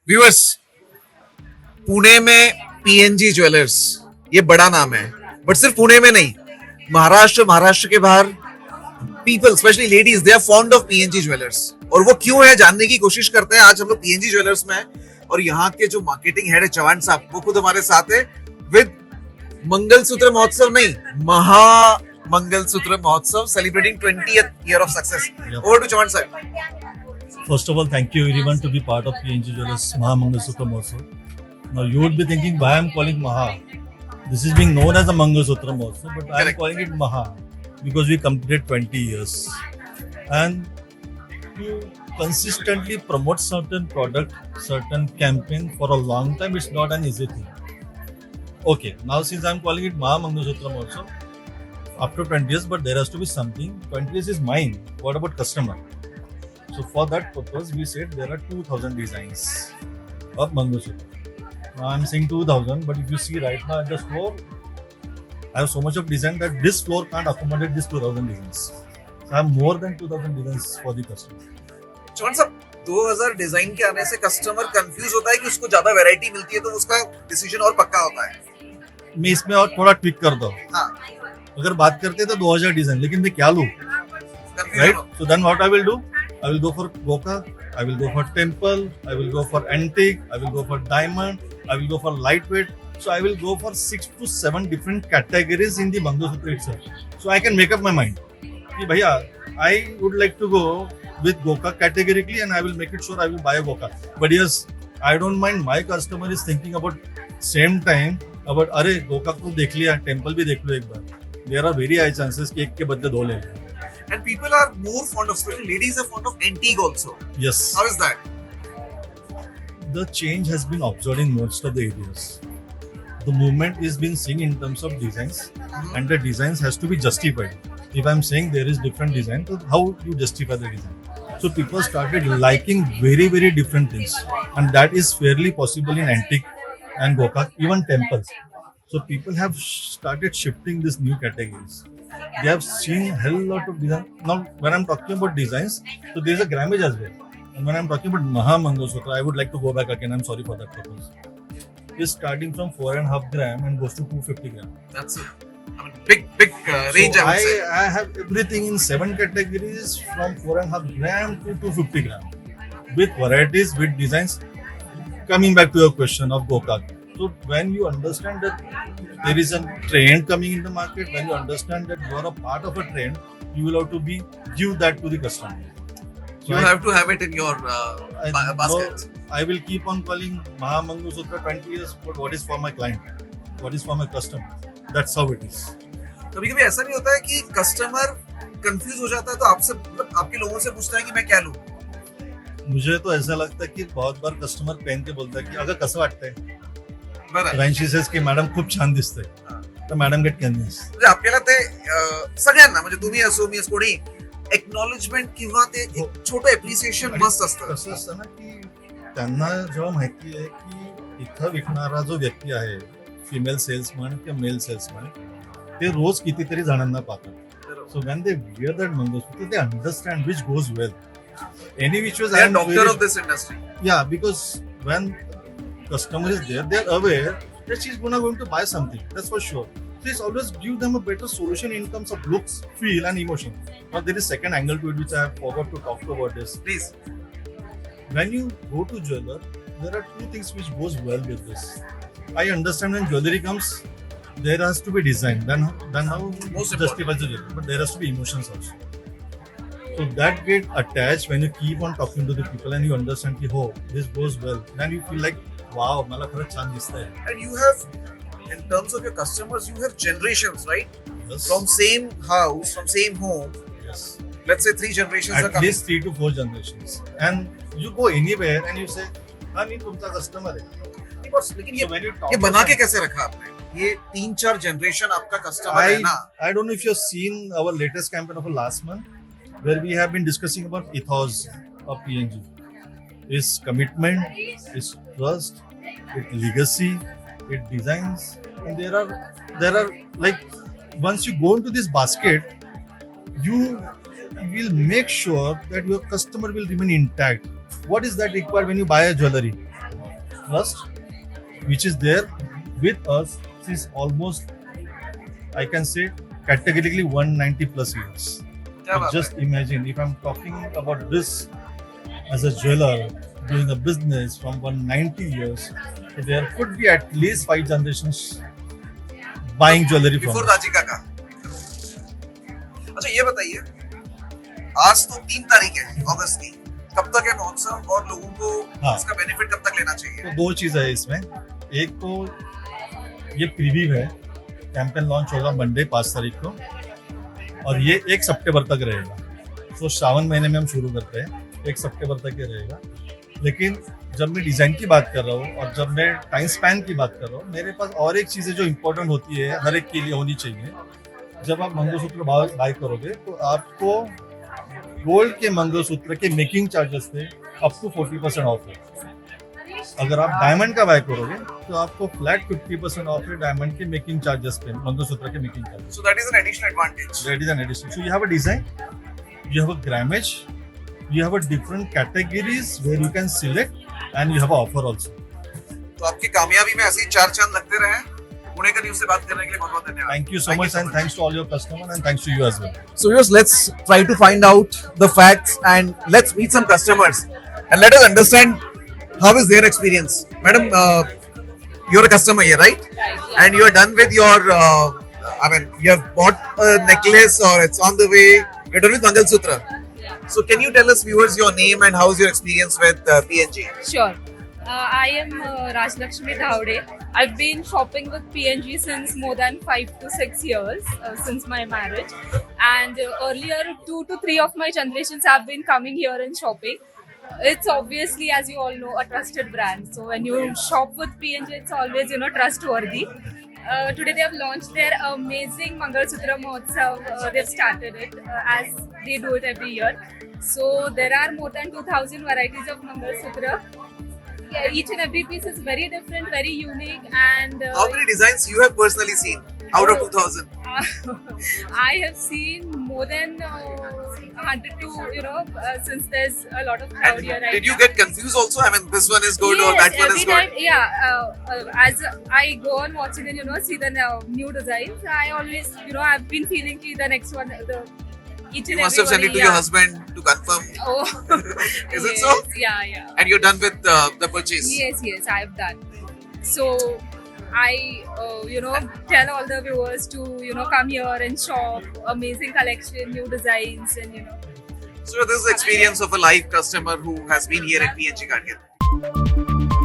Viewers, Pune में PNG jewellers, ये बड़ा नाम है, बट सिर्फ पुणे में नहीं, महाराष्ट्र के बाहर people specially ladies they are fond of PNG jewellers. और वो क्यों है जानने की कोशिश करते हैं। आज हम लोग पीएनजी ज्वेलर्स में हैं और यहाँ के जो मार्केटिंग हेड है चौहान साहब, वो खुद हमारे साथ है विद मंगलसूत्र महोत्सव, नहीं महा मंगलसूत्र महोत्सव celebrating 20th year of success. Over to Chauhan sir. First of all, thank you everyone to be part of PNG Jewelers Maha Mangalsutra Mahotsav. Now you would be thinking why I'm calling Maha. This is being known as a Mangalsutra Mahotsav, but I'm Correct. calling it Maha because we completed 20 years. And to consistently promote certain product, certain campaign for a long time, it's not an easy thing. Okay, now since I'm calling it Maha Mangalsutra Mahotsav, after 20 years, but there has to be something. 20 years is mine. What about customer? So for that purpose, we said there are 2,000 designs of Mangalsutra. Now I'm saying 2,000, but if you see right now at the floor, I have so much of design that this floor can't accommodate this 2,000 designs. So I have more than 2,000 designs for the customer. Chauhan साहब, 2000 design के आने से customer confuse होता है कि उसको ज्यादा variety मिलती है तो उसका डिसीजन और पक्का होता है। मैं इसमें और थोड़ा ट्विक करता हूँ। हाँ, अगर बात करते हैं तो 2,000 डिजाइन, लेकिन मैं क्या लूँ, confusion right? So then what I will do? I will go for Goka, I will go for Temple, I will go for Antique, I will go for Diamond, I will go for Lightweight. So I will go for 6 to 7 different categories in the Mangalsutra itself. So I can make up my mind. कि भैया, I would like to go with Goka categorically and I will make it sure I will buy a Goka. But yes, I don't mind my customer is thinking about same time about अरे Goka को देख लिया, Temple भी देख लो एक बार. There are very high chances कि एक के बदले दो ले लें. and people are more fond of, especially ladies are fond of antique also. Yes. How is that? The change has been observed in most of the areas. The movement is being seen in terms of designs, and the designs has to be justified. If I'm saying there is different design, so how you justify the design? So people started liking very, very different things, and that is fairly possible in antique and Goka, even temples. So people have started shifting these new categories. They have seen hell lot of design. Now, when I'm talking about designs, so there is a grammage as well. And when I'm talking about Maha Mangalsutra, I would like to go back again. I'm sorry for that purpose. It's starting from 4.5 gram and goes to 250 gram. That's it. I mean, big range. So I would say. I have everything in 7 categories from 4.5 gram to 250 gram with varieties, with designs. Coming back to your question of Goka. So when you understand that there is a trend coming in the market, when you understand that you are a part of a trend, you will have to give that to the customer. So You have to have it in your no, basket. I will keep on calling Maha Mangalsutra 20 years, but what is for my client? What is for my customer? That's how it is. कभी कभी ऐसा नहीं होता है कि customer confuse हो जाता है तो आपसे मतलब आपके लोगों से पूछता है कि मैं क्या लूं? मुझे तो ऐसा लगता है की बहुत बार कस्टमर पहन के बोलता है की अगं कसं वाटतंय. बरं. When she says की मॅडम खूप छान दिसतंय, तर मॅडम गेट कन्व्हिन्स. म्हणजे आपल्याला ते सगळ्यांना म्हणजे तुम्ही असो मी असो कोणी एक्नॉलेजमेंट किंवा ते एक छोटं एप्रिसिएशन मस्त असतं. कसं असतं ना की त्यांना जेव्हा माहिती आहे की इथं विकणारा जो व्यक्ती आहे, फिमेल सेल्समन किंवा मेल सेल्समन, ते रोज कितीतरी जणांना पाहतात. So when they wear that Mangalsutra, they understand which goes well. Any which was They are doctor of this industry. Yeah, because when customer is there, they are aware that she's going to buy something. That's for sure. Please always give them a better solution in terms of looks, feel, and emotion. Now there is second angle to it which I have forgot to talk about this. Please. When you go to jeweler, there are two things which goes well with this. I understand when jewelry comes, there has to be design. Then how Most justifies the jewelry, but there has to be emotions also. So that get attached when you keep on talking to the people and you understand that oh, this goes well. Then you feel like wow, मला खरंच छान दिसतंय. And you have, in terms of your customers, you have generations, right? Yes. From same house, from same home. Yes. Let's say 3 generations are At coming. least 3 to 4 generations. And you go anywhere and you say, हाँ नहीं तुमचा customer है. लेकिन So when you talk ये बना about के that, कैसे रखा आपने? ये 3-4 जनरेशन आपका कस्टमर है ना? I don't know if you've seen our latest campaign of last month, where we have been discussing about ethos of PNG. Its commitment, its trust, its legacy, its designs, and there are like once you go into this basket, you will make sure that your customer will remain intact. What is that required when you buy a jewelry? trust which is there with us since almost, I can say, categorically 190 plus years. क्या बात Just imagine if I'm talking about this as a jeweler doing a business from 190 years, so there could be at least 5 generations buying jewelry from before us. राजी काका. अच्छा ये बताइए, आज तो 3 तारीख है अगस्त की, कब तक है महोत्सव और लोगों को हाँ. इसका बेनिफिट कब तक लेना चाहिए? तो 2 चीज़ है इसमें. एक तो ये प्रीव्यू है, कैंपेन लॉन्च होगा मंडे 5 तारीख को और ये 1 सितंबर तक रहेगा. तो श्रावण महीने में हम शुरू करते हैं, 1 सितंबर तक ये रहेगा. लेकिन जब मैं डिज़ाइन की बात कर रहा हूँ और जब मैं टाइम स्पैन की बात कर रहा हूँ, मेरे पास और एक चीज़ है जो इम्पोर्टेंट होती है, हर एक के लिए होनी चाहिए. जब आप मंगलसूत्र बाय करोगे तो आपको गोल्ड के मंगलसूत्र के मेकिंग चार्जेस पे अप टू 40% ऑफ है. अगर आप डायमंड का बाय करोगे तो आपको फ्लैट 50% ऑफ है डायमंड के मेकिंग चार्जेस पे, मंगलसूत्र के making charges. So that is an additional advantage. That is an addition. So you have a design, you have a grammage, you have a different categories where you can select, and you have an offer also. तो आपकी कामयाबी में ऐसे ही 4 चांद लगते रहे. पुणे का news से बात करने के लिए बहुत-बहुत धन्यवाद. Thank you so much, and thanks to all your customers, and thanks to you as well. So viewers, let's try to find out the facts and let's meet some customers and let us understand how is their experience. Madam, you're a customer here, right? And you are done with your, I mean, you have bought a necklace or it's on the way. You're done with Mangalsutra. So can you tell us viewers your name and how is your experience with PNG? Sure. I am Rajlakshmi Dhawde. I've been shopping with PNG since more than 5 to 6 years since my marriage. And earlier, 2 to 3 of my generations have been coming here and shopping. It's obviously, as you all know, a trusted brand. So when you shop with PNG, it's always, trustworthy. Today they have launched their amazing Mangalsutra Mahotsav. They've started it as they do it every year. So there are more than 2,000 varieties of Mangalsutra. Yeah, each and every piece is very different, very unique, and How many designs you have personally seen out of 2000? I have seen more than 100 to since there's a lot of crowd And here right did you now. get confused also? I mean, this one is good or Yes, that one every is good. time, yeah. As I go on watching and see the new designs, I always I've been feeling the next one, each and You must have sent everybody, it to your husband to confirm. Oh, Is it yes, so? Yeah. And you're done with the purchase. Yes, I've done. So I, tell all the viewers to, come here and shop. Amazing collection, new designs, and So this is the experience of a live customer who has been here at PNG Card.